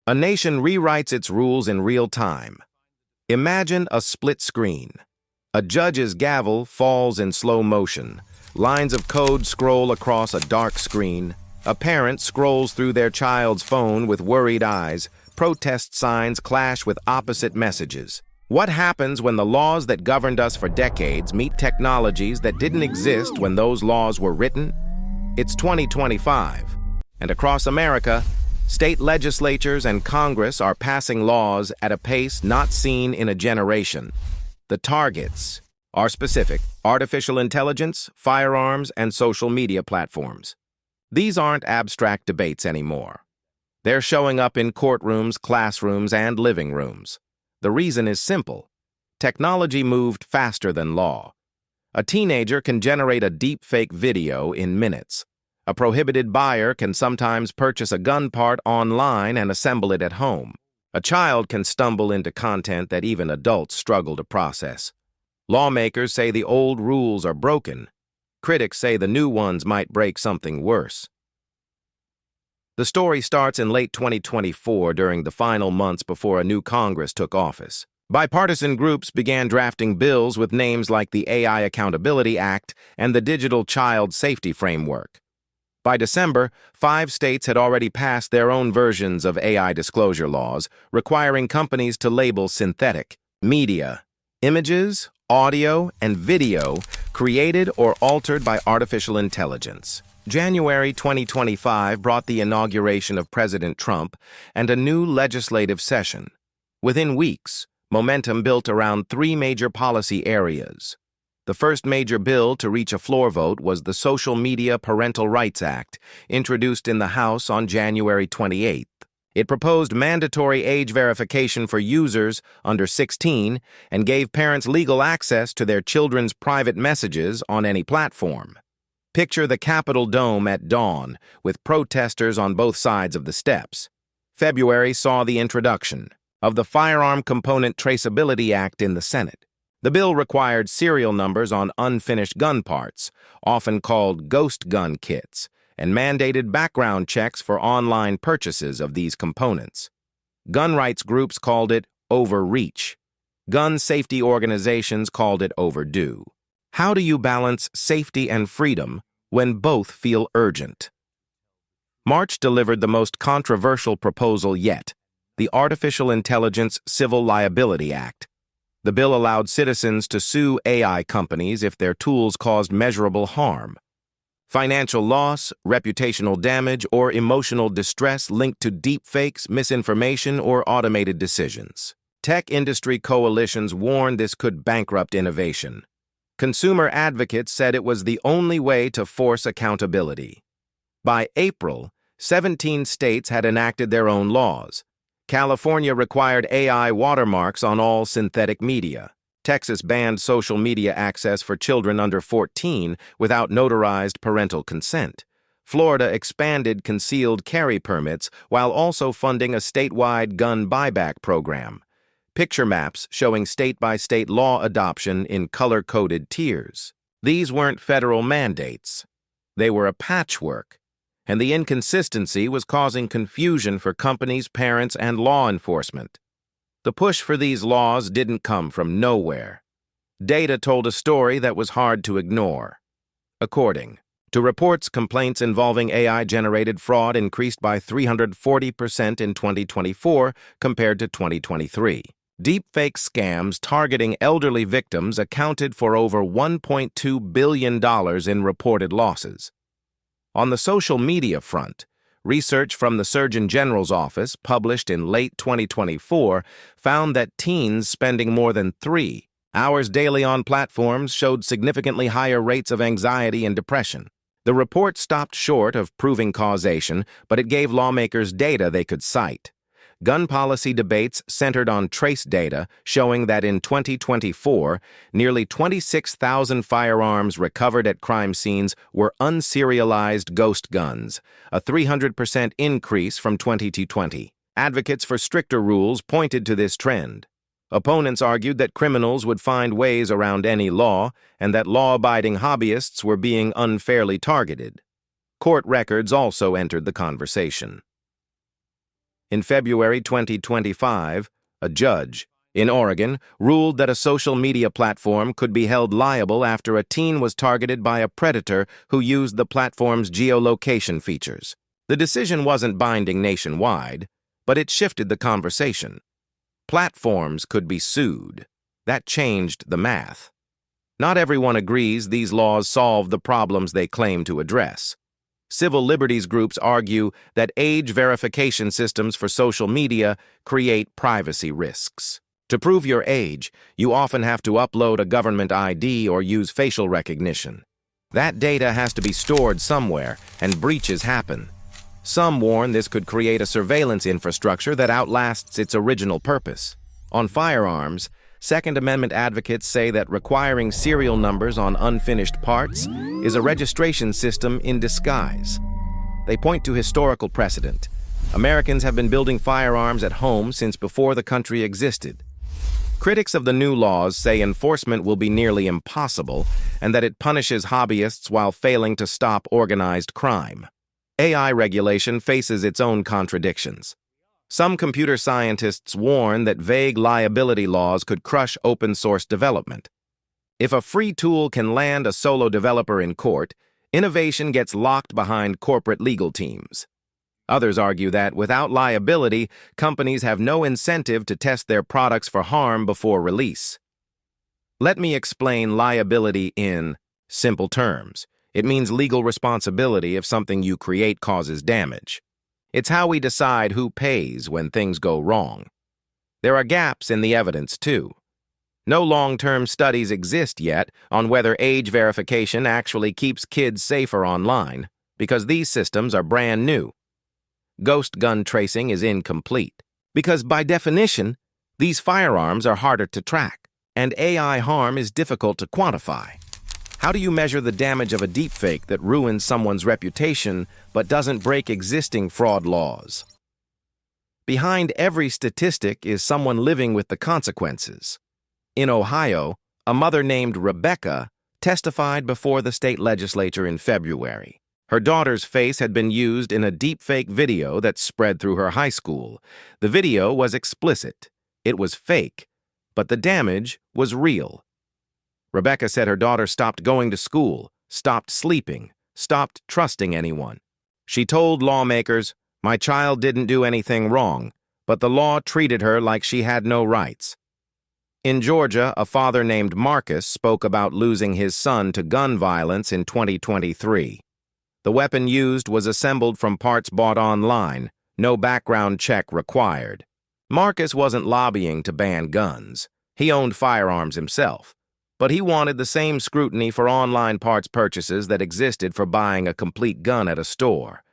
A nation rewrites its rules in real time. Imagine a split screen. A judge's gavel falls in slow motion. Lines of code scroll across a dark screen. A parent scrolls through their child's phone with worried eyes. Protest signs clash with opposite messages. What happens when the laws that governed us for decades meet technologies that didn't exist when those laws were written? It's 2025, and across America, state legislatures and Congress are passing laws at a pace not seen in a generation. The targets are specific: artificial intelligence, firearms, and social media platforms. These aren't abstract debates anymore. They're showing up in courtrooms, classrooms, and living rooms. The reason is simple. Technology moved faster than law. A teenager can generate a deepfake video in minutes. A prohibited buyer can sometimes purchase a gun part online and assemble it at home. A child can stumble into content that even adults struggle to process. Lawmakers say the old rules are broken. Critics say the new ones might break something worse. The story starts in late 2024 during the final months before a new Congress took office. Bipartisan groups began drafting bills with names like the AI Accountability Act and the Digital Child Safety Framework. By December, 5 states had already passed their own versions of AI disclosure laws, requiring companies to label synthetic media, images, audio, and video created or altered by artificial intelligence. January 2025 brought the inauguration of President Trump and a new legislative session. Within weeks, momentum built around 3 major policy areas. The first major bill to reach a floor vote was the Social Media Parental Rights Act, introduced in the House on January 28th. It proposed mandatory age verification for users under 16 and gave parents legal access to their children's private messages on any platform. Picture the Capitol Dome at dawn, with protesters on both sides of the steps. February saw the introduction of the Firearm Component Traceability Act in the Senate. The bill required serial numbers on unfinished gun parts, often called ghost gun kits, and mandated background checks for online purchases of these components. Gun rights groups called it overreach. Gun safety organizations called it overdue. How do you balance safety and freedom when both feel urgent? March delivered the most controversial proposal yet, the Artificial Intelligence Civil Liability Act. The bill allowed citizens to sue AI companies if their tools caused measurable harm. Financial loss, reputational damage, or emotional distress linked to deepfakes, misinformation, or automated decisions. Tech industry coalitions warned this could bankrupt innovation. Consumer advocates said it was the only way to force accountability. By April, 17 states had enacted their own laws. California required AI watermarks on all synthetic media. Texas banned social media access for children under 14 without notarized parental consent. Florida expanded concealed carry permits while also funding a statewide gun buyback program. Picture maps showing state-by-state law adoption in color-coded tiers. These weren't federal mandates. They were a patchwork, and the inconsistency was causing confusion for companies, parents, and law enforcement. The push for these laws didn't come from nowhere. Data told a story that was hard to ignore. According to reports, complaints involving AI-generated fraud increased by 340% in 2024 compared to 2023. Deepfake scams targeting elderly victims accounted for over $1.2 billion in reported losses. On the social media front, research from the Surgeon General's office, published in late 2024, found that teens spending more than 3 hours daily on platforms showed significantly higher rates of anxiety and depression. The report stopped short of proving causation, but it gave lawmakers data they could cite. Gun policy debates centered on trace data showing that in 2024, nearly 26,000 firearms recovered at crime scenes were unserialized ghost guns, a 300% increase from 2020. Advocates for stricter rules pointed to this trend. Opponents argued that criminals would find ways around any law and that law-abiding hobbyists were being unfairly targeted. Court records also entered the conversation. In February 2025, a judge in Oregon ruled that a social media platform could be held liable after a teen was targeted by a predator who used the platform's geolocation features. The decision wasn't binding nationwide, but it shifted the conversation. Platforms could be sued. That changed the math. Not everyone agrees these laws solve the problems they claim to address. Civil liberties groups argue that age verification systems for social media create privacy risks. To prove your age, you often have to upload a government ID or use facial recognition. That data has to be stored somewhere, and breaches happen. Some warn this could create a surveillance infrastructure that outlasts its original purpose. On firearms, Second Amendment advocates say that requiring serial numbers on unfinished parts is a registration system in disguise. They point to historical precedent. Americans have been building firearms at home since before the country existed. Critics of the new laws say enforcement will be nearly impossible and that it punishes hobbyists while failing to stop organized crime. AI regulation faces its own contradictions. Some computer scientists warn that vague liability laws could crush open-source development. If a free tool can land a solo developer in court, innovation gets locked behind corporate legal teams. Others argue that, without liability, companies have no incentive to test their products for harm before release. Let me explain liability in simple terms. It means legal responsibility if something you create causes damage. It's how we decide who pays when things go wrong. There are gaps in the evidence, too. No long-term studies exist yet on whether age verification actually keeps kids safer online, because these systems are brand new. Ghost gun tracing is incomplete, because by definition, these firearms are harder to track, and AI harm is difficult to quantify. How do you measure the damage of a deepfake that ruins someone's reputation but doesn't break existing fraud laws? Behind every statistic is someone living with the consequences. In Ohio, a mother named Rebecca testified before the state legislature in February. Her daughter's face had been used in a deepfake video that spread through her high school. The video was explicit. It was fake, but the damage was real. Rebecca said her daughter stopped going to school, stopped sleeping, stopped trusting anyone. She told lawmakers, "My child didn't do anything wrong, but the law treated her like she had no rights." In Georgia, a father named Marcus spoke about losing his son to gun violence in 2023. The weapon used was assembled from parts bought online, no background check required. Marcus wasn't lobbying to ban guns. He owned firearms himself. But he wanted the same scrutiny for online parts purchases that existed for buying a complete gun at a store.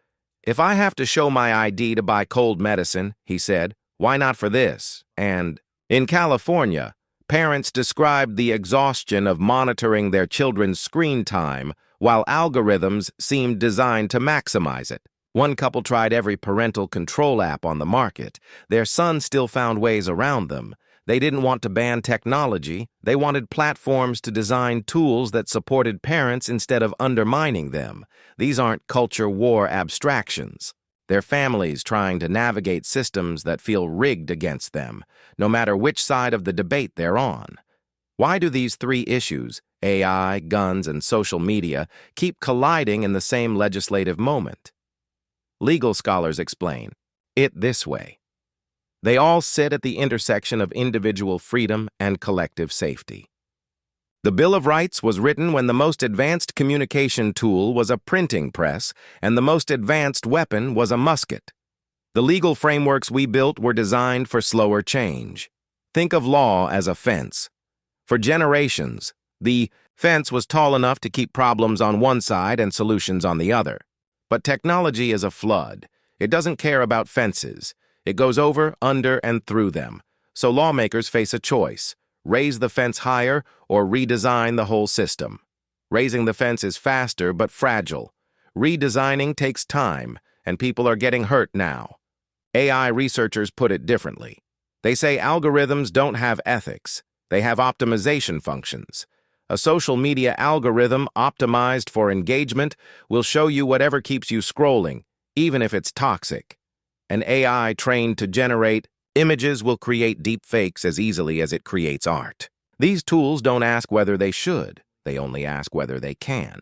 "If I have to show my ID to buy cold medicine," he said, "why not for this?" And in California, parents described the exhaustion of monitoring their children's screen time while algorithms seemed designed to maximize it. One couple tried every parental control app on the market. Their son still found ways around them. They didn't want to ban technology. They wanted platforms to design tools that supported parents instead of undermining them. These aren't culture war abstractions. They're families trying to navigate systems that feel rigged against them, no matter which side of the debate they're on. Why do these three issues, AI, guns, and social media, keep colliding in the same legislative moment? Legal scholars explain it this way. They all sit at the intersection of individual freedom and collective safety. The Bill of Rights was written when the most advanced communication tool was a printing press and the most advanced weapon was a musket. The legal frameworks we built were designed for slower change. Think of law as a fence. For generations, the fence was tall enough to keep problems on one side and solutions on the other. But technology is a flood. It doesn't care about fences. It goes over, under, and through them. So lawmakers face a choice: raise the fence higher or redesign the whole system. Raising the fence is faster but fragile. Redesigning takes time, and people are getting hurt now. AI researchers put it differently. They say algorithms don't have ethics. They have optimization functions. A social media algorithm optimized for engagement will show you whatever keeps you scrolling, even if it's toxic. An AI trained to generate images will create deepfakes as easily as it creates art. These tools don't ask whether they should, they only ask whether they can.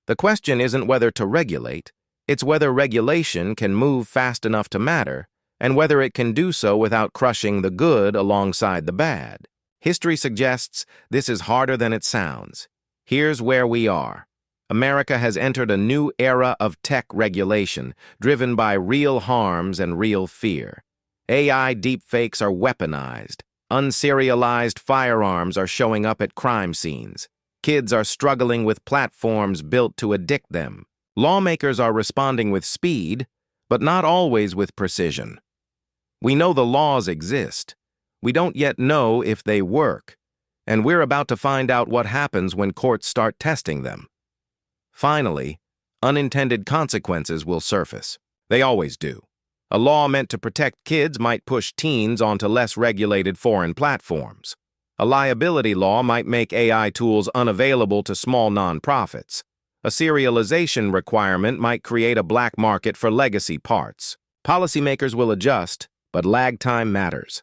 The question isn't whether to regulate, it's whether regulation can move fast enough to matter, and whether it can do so without crushing the good alongside the bad. History suggests this is harder than it sounds. Here's where we are. America has entered a new era of tech regulation, driven by real harms and real fear. AI deepfakes are weaponized. Unserialized firearms are showing up at crime scenes. Kids are struggling with platforms built to addict them. Lawmakers are responding with speed, but not always with precision. We know the laws exist. We don't yet know if they work, and we're about to find out what happens when courts start testing them. Finally, unintended consequences will surface. They always do. A law meant to protect kids might push teens onto less regulated foreign platforms. A liability law might make AI tools unavailable to small nonprofits. A serialization requirement might create a black market for legacy parts. Policymakers will adjust, but lag time matters.